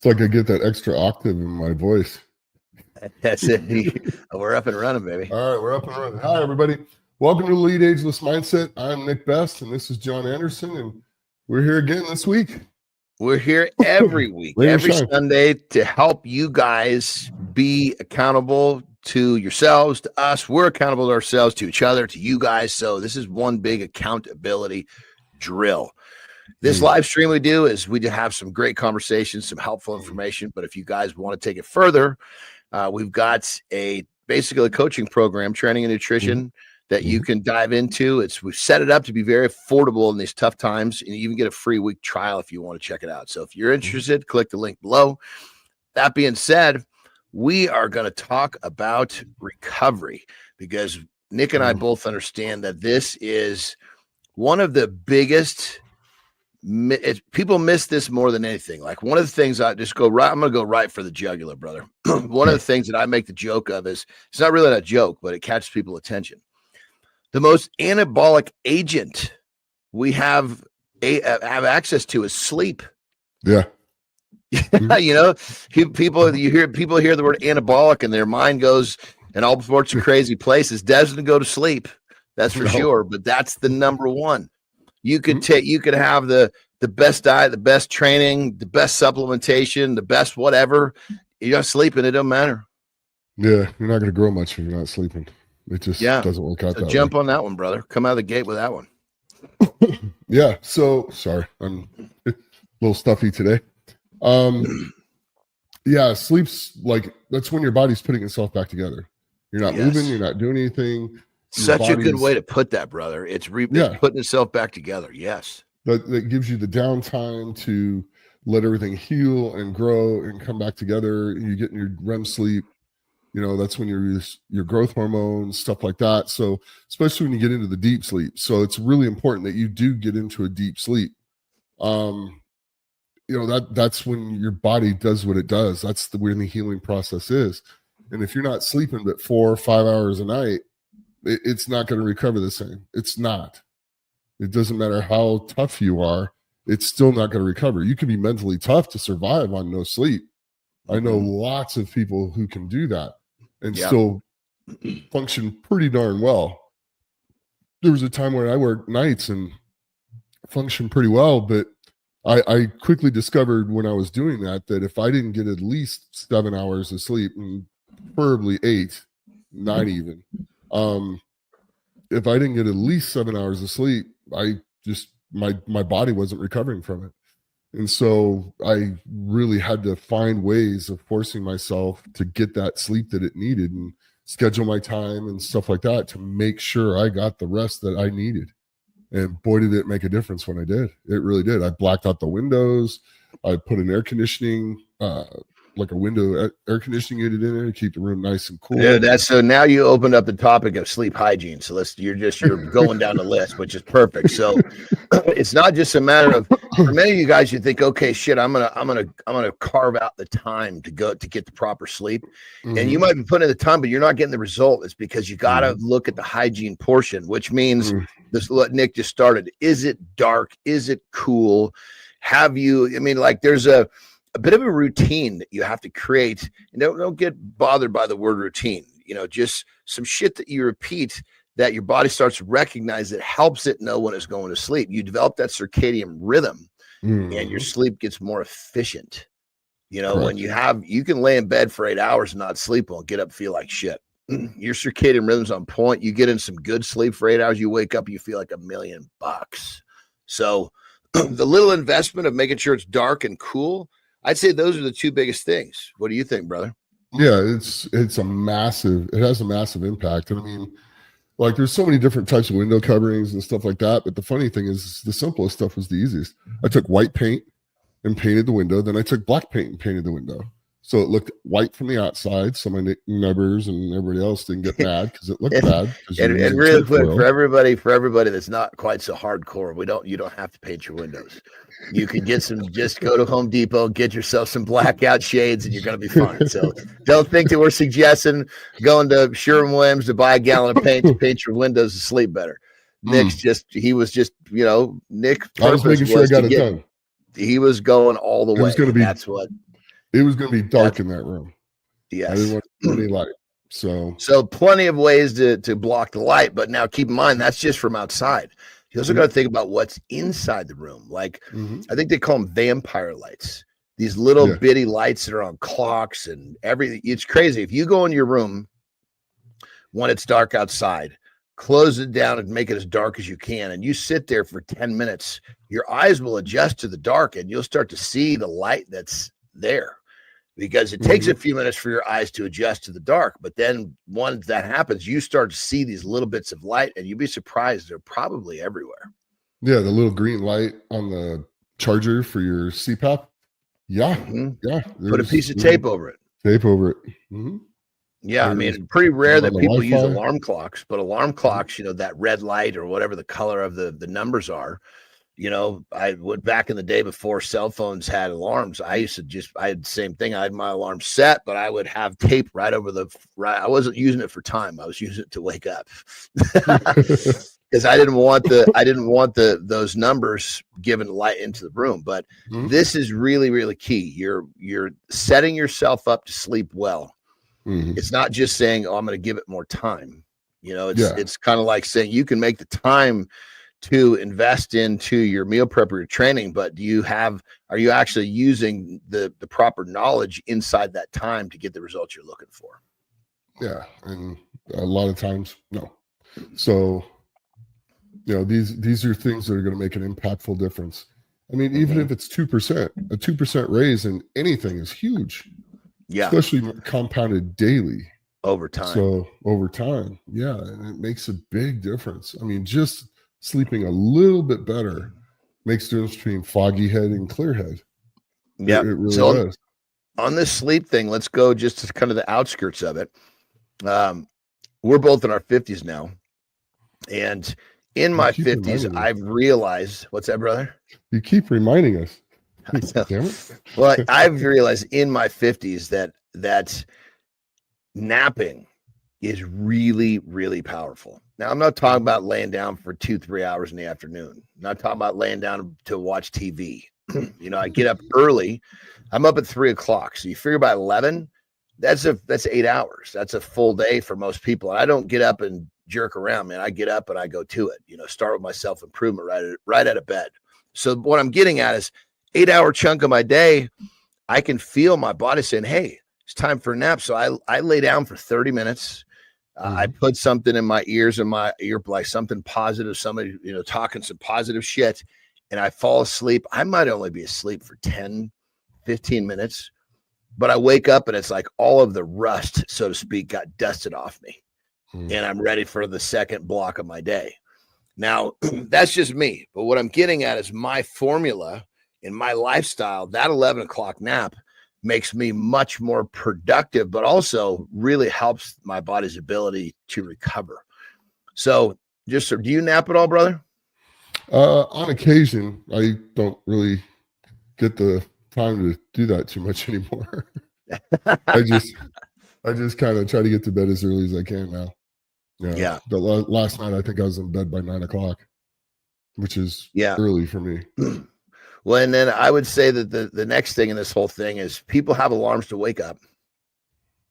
It's like I get that extra octave in my voice. That's it. We're up and running, baby. All right, we're up and running. Hi, everybody. Welcome to Elite Ageless Mindset. I'm Nick Best, and this is Jon Andersen, and we're here again this week. We're here every week, every Sunday, to help you guys be accountable to yourselves, to us. We're accountable to ourselves, to each other, to you guys. So this is one big accountability drill. This live stream we do is we have some great conversations, some helpful information. But if you guys want to take it further, we've got basically a coaching program, training and nutrition, that you can dive into. We've set it up to be very affordable in these tough times, and you even get a free week trial if you want to check it out. So if you're interested, click the link below. That being said, we are going to talk about recovery, because Nick and I both understand that this is one of the biggest. People miss this more than anything. Like, one of the things I'm going to go right for the jugular, brother. One of the things that I make the joke of is, it's not really a joke, but it catches people's attention. The most anabolic agent we have access to is sleep. Yeah. You know, people hear the word anabolic and their mind goes in all sorts of crazy places. Doesn't go to sleep. That's for sure. But that's the number one. You could have the best diet, the best training, the best supplementation, the best whatever. You're not sleeping, it don't matter. Yeah, you're not going to grow much if you're not sleeping. It just doesn't work out. So jump on that one, brother. Come out of the gate with that one. Yeah. So sorry, I'm a little stuffy today. Yeah, sleep's like, that's when your body's putting itself back together. You're not moving, you're not doing anything. Such a good way to put that, brother. It's putting itself back together. Yes. That gives you the downtime to let everything heal and grow and come back together. You get in your REM sleep. You know, that's when your growth hormones, stuff like that. So especially when you get into the deep sleep. So it's really important that you do get into a deep sleep. You know, that's when your body does what it does. That's when the healing process is. And if you're not sleeping but 4 or 5 hours a night, it's not going to recover the same. It's not. It doesn't matter how tough you are. It's still not going to recover. You can be mentally tough to survive on no sleep. I know lots of people who can do that and still function pretty darn well. There was a time where I worked nights and functioned pretty well, but I quickly discovered when I was doing that if I didn't get at least 7 hours of sleep, and preferably 8, 9 even, if I didn't get at least 7 hours of sleep, my body wasn't recovering from it. And so I really had to find ways of forcing myself to get that sleep that it needed and schedule my time and stuff like that to make sure I got the rest that I needed. And boy, did it make a difference when I did. It really did. I blacked out the windows. I put an air conditioning, like a window air conditioning unit in there to keep the room nice and cool. Yeah, so now you opened up the topic of sleep hygiene. So you're going down the list, which is perfect. So it's not just a matter of, for many of you guys, you think, okay, shit, I'm gonna carve out the time to get the proper sleep. And you might be putting in the time, but you're not getting the result. It's because you got to look at the hygiene portion, which means this, what Nick just started. Is it dark? Is it cool? There's a bit of a routine that you have to create. And don't get bothered by the word routine. You know, just some shit that you repeat that your body starts to recognize that helps it know when it's going to sleep. You develop that circadian rhythm and your sleep gets more efficient. You know, when you can lay in bed for 8 hours and not sleep and get up, feel like shit. Your circadian rhythm's on point. You get in some good sleep for 8 hours, you wake up, you feel like $1 million. So the little investment of making sure it's dark and cool, I'd say those are the two biggest things. What do you think, brother? Yeah, it has a massive impact. And I mean, like, there's so many different types of window coverings and stuff like that. But the funny thing is, the simplest stuff was the easiest. I took white paint and painted the window. Then I took black paint and painted the window. So it looked white from the outside, so my neighbors and everybody else didn't get mad because it looked bad. And really quick, for everybody that's not quite so hardcore, you don't have to paint your windows. You can just go to Home Depot, get yourself some blackout shades, and you're going to be fine. So don't think that we're suggesting going to Sherwin-Williams to buy a gallon of paint to paint your windows to sleep better. Nick I was making sure I got it done. He was going all the way. It was going to be that's what it was going to be dark in that room. Yes. I didn't want any light. So plenty of ways to block the light, but now keep in mind that's just from outside. You also got to think about what's inside the room. Like I think they call them vampire lights. These little bitty lights that are on clocks and everything. It's crazy. If you go in your room when it's dark outside, close it down and make it as dark as you can, and you sit there for 10 minutes, your eyes will adjust to the dark and you'll start to see the light that's there. Because it takes a few minutes for your eyes to adjust to the dark. But then once that happens, you start to see these little bits of light, and you'd be surprised they're probably everywhere. Yeah, the little green light on the charger for your CPAP. Yeah, yeah. Put a piece of tape over it. Tape over it. Yeah, I mean, it's pretty rare that people use alarm clocks, but alarm clocks, you know, that red light or whatever the color of the numbers are. You know, I would back in the day before cell phones had alarms. I used to I had the same thing. I had my alarm set, but I would have tape right over I wasn't using it for time. I was using it to wake up because I didn't want those numbers giving light into the room. But this is really, really key. You're setting yourself up to sleep well. It's not just saying, oh, I'm going to give it more time. You know, it's kind of like saying you can make the time to invest into your meal prep or your training, but are you actually using the proper knowledge inside that time to get the results you're looking for? Yeah. And a lot of times, no. So, you know, these are things that are going to make an impactful difference. I mean, even if it's 2%, a 2% raise in anything is huge. Yeah. Especially compounded daily. Over time. So over time. Yeah. And it makes a big difference. I mean, just sleeping a little bit better makes the difference between foggy head and clear head. Yeah, it really does. On this sleep thing, let's go just to kind of the outskirts of it. We're both in our 50s now, and in my 50s, I've realized. What's that, brother? You keep reminding us. Damn it. Well, I've realized in my 50s that napping is really, really powerful. Now, I'm not talking about laying down for 2-3 hours in the afternoon. I'm not talking about laying down to watch TV. You know, I get up early. I'm up at 3 o'clock. So you figure about 11, that's 8 hours. That's a full day for most people. And I don't get up and jerk around, man. I get up and I go to it, you know, start with my self-improvement right out of bed. So what I'm getting at is 8-hour chunk of my day, I can feel my body saying, hey, it's time for a nap. So I lay down for 30 minutes. I put something in my ears and my ear, like something positive, somebody, you know, talking some positive shit, and I fall asleep. I might only be asleep for 10, 15 minutes, but I wake up and it's like all of the rust, so to speak, got dusted off me, and I'm ready for the second block of my day. Now, that's just me, but what I'm getting at is my formula in my lifestyle. That 11 o'clock nap makes me much more productive, but also really helps my body's ability to recover. So do you nap at all, brother? On occasion. I don't really get the time to do that too much anymore. I just kind of try to get to bed as early as I can now. Yeah. But last night, I think I was in bed by 9 o'clock, which is early for me. Well, and then I would say that the next thing in this whole thing is people have alarms to wake up,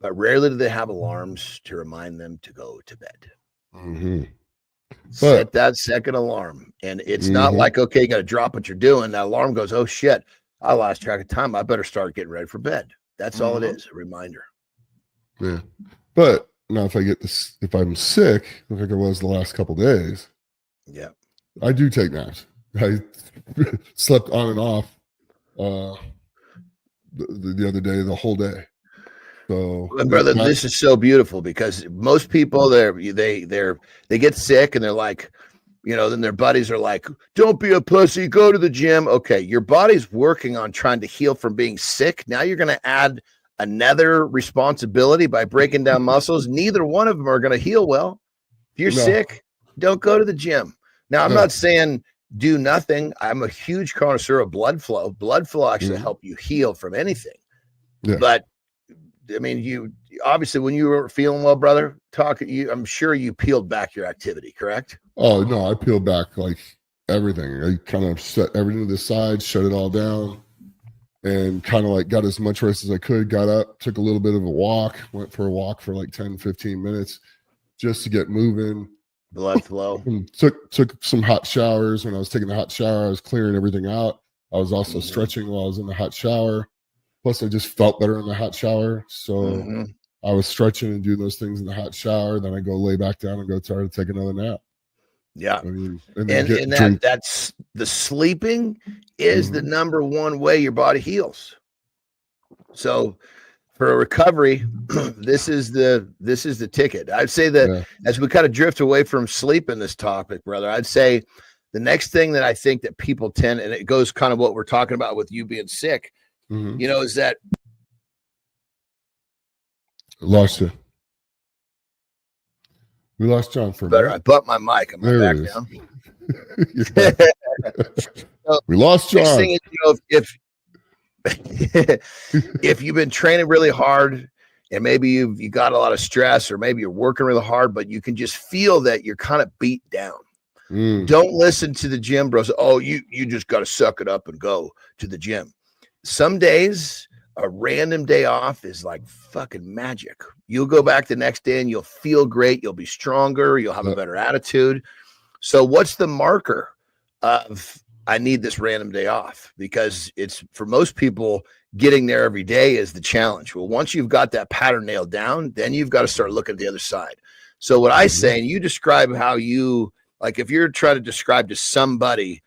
but rarely do they have alarms to remind them to go to bed. Set that second alarm. And it's not like, okay, you got to drop what you're doing. That alarm goes, oh, shit, I lost track of time. I better start getting ready for bed. That's all it is, a reminder. Yeah. But now if I'm sick, like I was the last couple of days, I do take naps. I slept on and off the other day, the whole day. So, brother, this is so beautiful because most people they get sick and they're like, you know, then their buddies are like, don't be a pussy, go to the gym. Okay, your body's working on trying to heal from being sick. Now you're going to add another responsibility by breaking down muscles. Neither one of them are going to heal well. If you're sick, don't go to the gym. Now, I'm not saying do nothing. I'm a huge connoisseur of blood flow. Blood flow actually help you heal from anything. But I mean, you obviously when you were feeling well, brother, I'm sure you peeled back your activity, correct? Oh no, I peeled back like everything. I kind of set everything to the side, shut it all down. and kind of like got as much rest as I could, got up, took a little bit of a walk, went for a walk for like 10, 15 minutes just to get moving. Blood flow. And took some hot showers. When I was taking the hot shower, I was clearing everything out. I was also stretching while I was in the hot shower. Plus, I just felt better in the hot shower. So I was stretching and doing those things in the hot shower. Then I go lay back down and go try to take another nap. Yeah. I mean, and that's the sleeping is the number one way your body heals. So for a recovery, this is the ticket. I'd say that as we kind of drift away from sleep in this topic, brother, I'd say the next thing that I think that people tend, and it goes kind of what we're talking about with you being sick, you know, is that lost you. We lost Jon for a minute. I bumped my mic. Am I back down? So, we lost Jon. Next thing is, you know, if you've been training really hard and maybe you got a lot of stress, or maybe you're working really hard, but you can just feel that you're kind of beat down. Don't listen to the gym bros. Oh, you just got to suck it up and go to the gym. Some days a random day off is like fucking magic. You'll go back the next day and you'll feel great. You'll be stronger. You'll have a better attitude. So what's the marker of I need this random day off? Because it's, for most people, getting there every day is the challenge. Well, once you've got that pattern nailed down, then you've got to start looking at the other side. So what I say, and you describe how you, like if you're trying to describe to somebody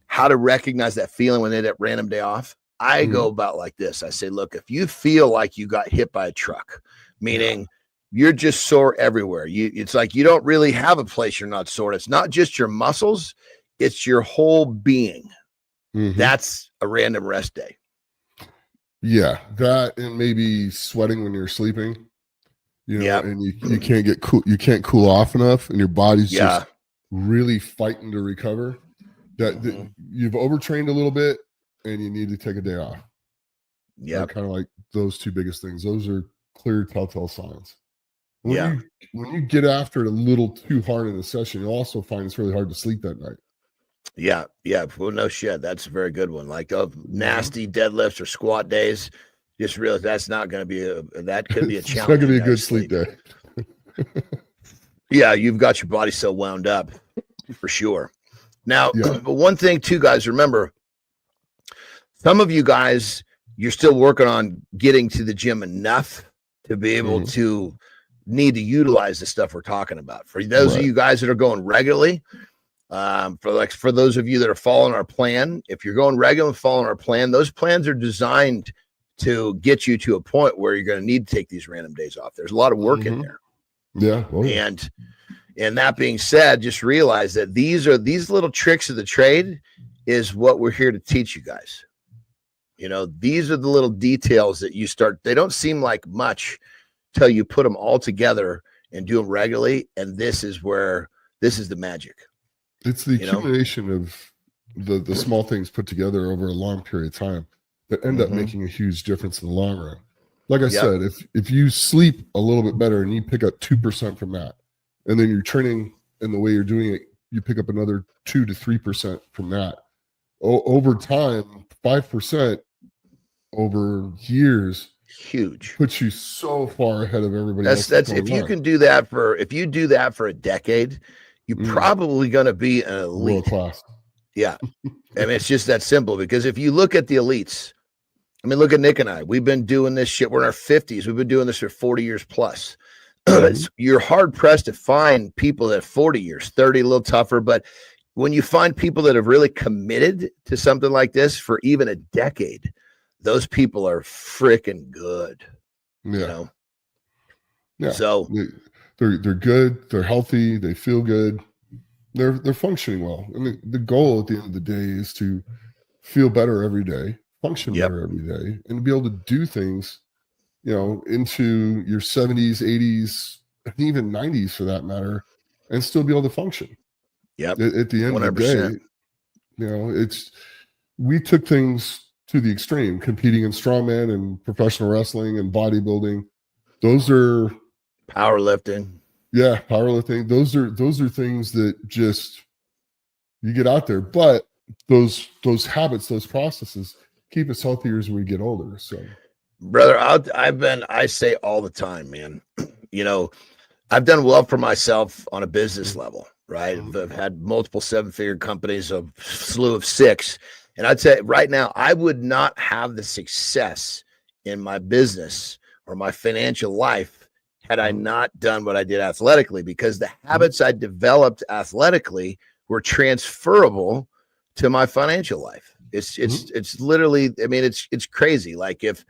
how to recognize that feeling when they get that random day off, I go about like this. I say, look, if you feel like you got hit by a truck, meaning you're just sore everywhere. It's like you don't really have a place you're not sore. It's not just your muscles, it's your whole being. That's a random rest day. Yeah, that, and maybe sweating when you're sleeping, you know, and you can't get cool, you can't cool off enough, and your body's just really fighting to recover. That you've overtrained a little bit, and you need to take a day off. Yeah, kind of like those two biggest things. Those are clear telltale signs. When you get after it a little too hard in a session, you'll also find it's really hard to sleep that night. Yeah. Well, no shit. That's a very good one. Like nasty deadlifts or squat days. Just realize that's not going to be that could be a challenge. It's not going to be a good sleep day. Yeah, you've got your body so wound up for sure. Now, but one thing too, guys, remember, some of you guys, you're still working on getting to the gym enough to be able to need to utilize the stuff we're talking about. For those of you guys that are going regularly, for those of you that are following our plan, if you're going regular and following our plan, those plans are designed to get you to a point where you're going to need to take these random days off. There's a lot of work in there. Yeah. And that being said, just realize that these little tricks of the trade is what we're here to teach you guys. You know, these are the little details that you start. They don't seem like much till you put them all together and do them regularly. And this is the magic. It's the accumulation of the small things put together over a long period of time that end up making a huge difference in the long run. Like I said, if you sleep a little bit better and you pick up 2% from that, and then you're training in the way you're doing it, you pick up another 2 to 3% from that. Over time, 5% over years, huge, puts you so far ahead of everybody else. That's if you can do that for a decade, you're probably going to be an elite. World class. Yeah. I mean, it's just that simple, because if you look at the elites, I mean, look at Nick and I, we've been doing this shit. We're in our 50s. We've been doing this for 40 years plus. You're hard pressed to find people that 40 years, 30, a little tougher. But when you find people that have really committed to something like this for even a decade, those people are freaking good. Yeah. You know? Yeah. So they're good. They're healthy. They feel good. They're functioning well. I mean, the goal at the end of the day is to feel better every day, function better every day, and be able to do things, you know, into your 70s, 80s, and even 90s for that matter, and still be able to function. Yep. At the end 100%. Of the day, you know, we took things to the extreme, competing in strongman and professional wrestling and bodybuilding. Those are powerlifting. Yeah, powerlifting. Those are things that just you get out there. But those habits, those processes, keep us healthier as we get older. So, brother, I say all the time, man, I've done well for myself on a business level, right? I've had multiple 7-figure companies, a slew of 6. And I'd say right now, I would not have the success in my business or my financial life had I not done what I did athletically, because the habits I developed athletically were transferable to my financial life. It's literally, I mean, it's crazy. Like, if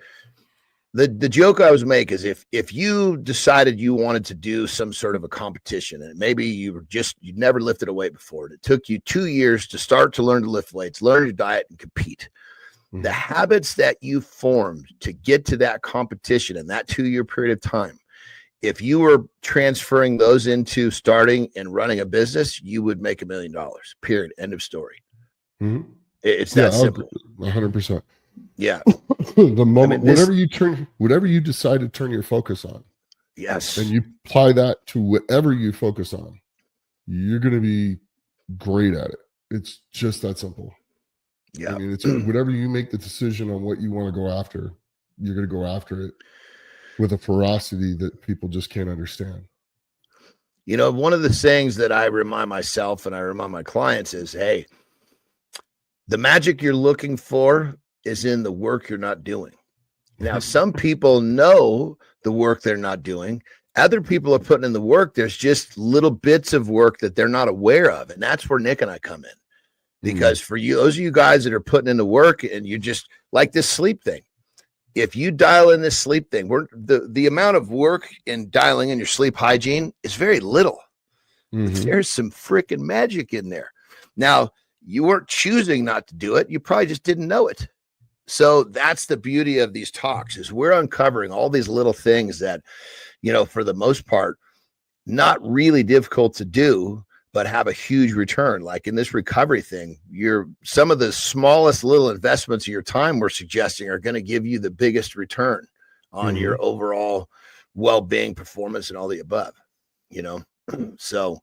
the joke I always make is, if you decided you wanted to do some sort of a competition, and maybe you'd never lifted a weight before, and it took you 2 years to start to learn to lift weights, learn your diet, and compete. The habits that you formed to get to that competition in that 2-year period of time, if you were transferring those into starting and running a business, you would make $1 million, period. End of story. It's that simple. 100%. Yeah. The moment, whatever you decide to turn your focus on, yes, and you apply that to whatever you focus on, you're going to be great at it. It's just that simple. Yeah. I mean, it's whatever you make the decision on what you want to go after, you're going to go after it with a ferocity that people just can't understand. One of the sayings that I remind myself and I remind my clients is, hey, the magic you're looking for is in the work you're not doing. Now, some people know the work they're not doing. Other people are putting in the work. There's just little bits of work that they're not aware of. And that's where Nick and I come in. Because for you, those of you guys that are putting in the work, and you just like this sleep thing, if you dial in this sleep thing, the amount of work in dialing in your sleep hygiene is very little. There's some freaking magic in there. Now, you weren't choosing not to do it. You probably just didn't know it. So that's the beauty of these talks, is we're uncovering all these little things that, for the most part, not really difficult to do, but have a huge return. Like in this recovery thing, some of the smallest little investments of your time we're suggesting are going to give you the biggest return on your overall well-being, performance, and all the above, So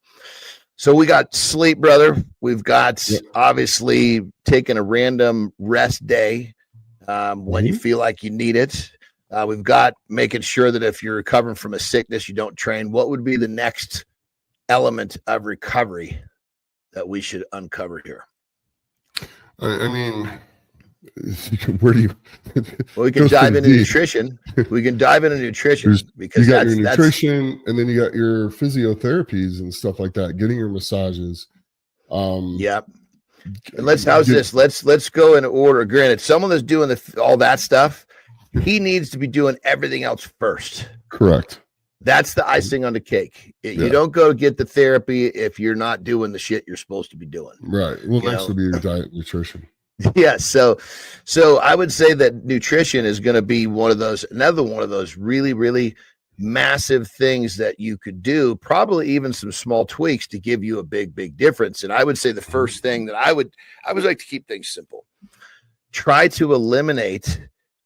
we got sleep, brother. We've got obviously taking a random rest day when you feel like you need it. We've got making sure that if you're recovering from a sickness, you don't train. What would be the next element of recovery that we should uncover here? I mean, where do you? Well, we can dive into nutrition. We can dive into nutrition because you got your nutrition, and then you got your physiotherapies and stuff like that. Getting your massages. Yeah. And let's go in order. Granted, someone that's doing all that stuff, he needs to be doing everything else first. Correct. That's the icing on the cake. You don't go get the therapy if you're not doing the shit you're supposed to be doing. Right. Well, next will be your diet and nutrition. Yeah. So I would say that nutrition is going to be another one of those really, really massive things that you could do, probably even some small tweaks to give you a big, big difference. And I would say the first thing that I would like to keep things simple. Try to eliminate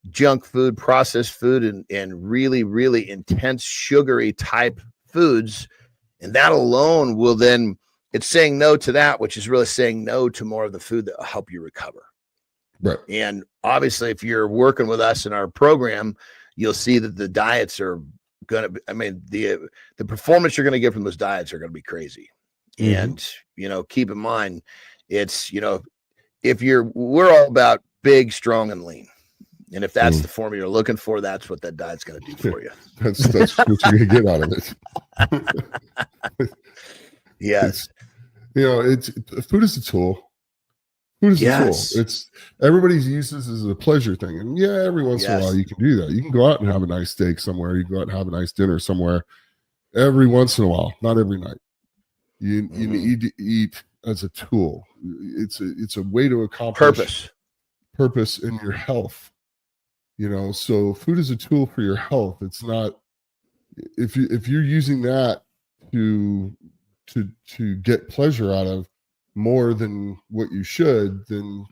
junk food, processed food, and really, really intense sugary type foods. And that alone will then, it's saying no to that, which is really saying no to more of the food that will help you recover. Right. And obviously, if you're working with us in our program, you'll see that the diets are going to be, the performance you're going to get from those diets are going to be crazy. And, keep in mind, it's, we're all about big, strong, and lean. And if that's the formula you're looking for, that's what that diet's going to do for you. that's what you're going to get out of it. Yes. Food is a tool. Food is a tool. It's everybody's uses as a pleasure thing. And every once in a while you can do that. You can go out and have a nice steak somewhere. You can go out and have a nice dinner somewhere every once in a while, not every night. You need to eat as a tool. It's a way to accomplish purpose in your health. So food is a tool for your health. It's not, if you're using that to get pleasure out of more than what you should, then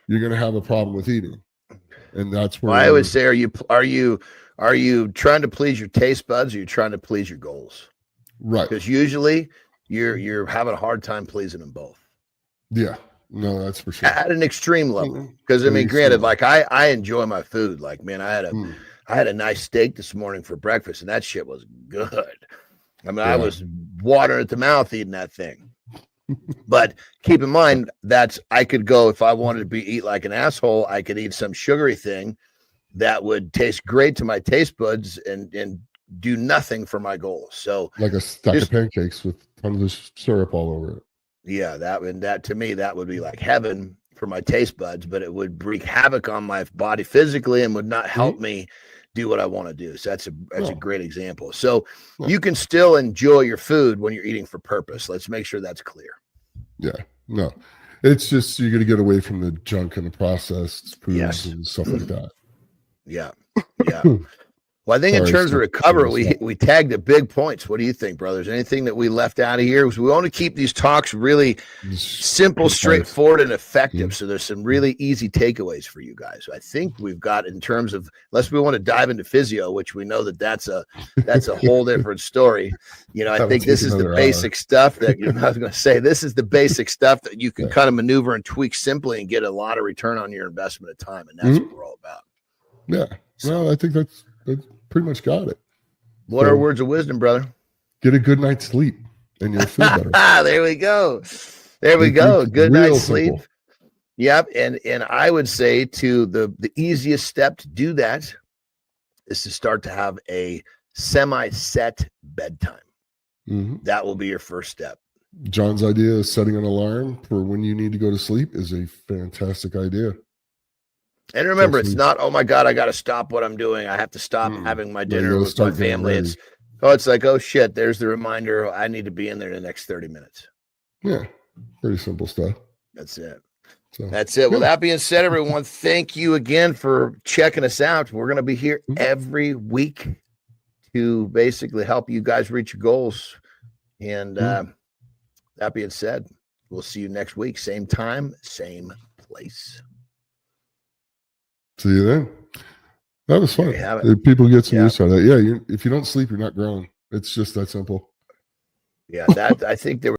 you're going to have a problem with eating. And that's where I would say, are you trying to please your taste buds, or you're trying to please your goals? Right. Because usually you're having a hard time pleasing them both. Yeah. No, that's for sure. At an extreme level. Because I mean, granted, like I enjoy my food. Like, man, I had a nice steak this morning for breakfast, and that shit was good. I mean, I was watering at the mouth eating that thing. But keep in mind that I could go, if I wanted to eat like an asshole, I could eat some sugary thing that would taste great to my taste buds and do nothing for my goals. So like a stack of pancakes with tons of syrup all over it. Yeah, that to me, that would be like heaven for my taste buds, but it would wreak havoc on my body physically and would not help me do what I want to do. So that's a great example. So you can still enjoy your food when you're eating for purpose. Let's make sure that's clear. Yeah, no, it's just you're going to get away from the junk and the processed foods and stuff like that. Yeah. Well, I think in terms of recovery, we tagged the big points. What do you think, brothers? Anything that we left out of here? Because we want to keep these talks really simple, straightforward, and effective. So there's some really easy takeaways for you guys. So I think we've got, in terms of, unless we want to dive into physio, which we know that's a whole different story. You know, I think this is the basic stuff that I was going to say. This is the basic stuff that you can kind of maneuver and tweak simply and get a lot of return on your investment of time, and that's what we're all about. Yeah. Well, I think that's pretty much got it. What are words of wisdom, brother? Get a good night's sleep and you'll feel better. There we go. Good night's sleep. Yep. And I would say the easiest step to do that is to start to have a semi-set bedtime. That will be your first step. Jon's idea of setting an alarm for when you need to go to sleep is a fantastic idea. And remember, it's not, oh my God, I got to stop what I'm doing. I have to stop having my dinner with my family. It's like, oh shit, there's the reminder. I need to be in there in the next 30 minutes. Yeah. Pretty simple stuff. That's it. Well, that being said, everyone, thank you again for checking us out. We're going to be here every week to basically help you guys reach your goals. And that being said, we'll see you next week. Same time, same place. See you then. That was fun. People get some use out of that. Yeah, if you don't sleep, you're not growing. It's just that simple. Yeah, I think there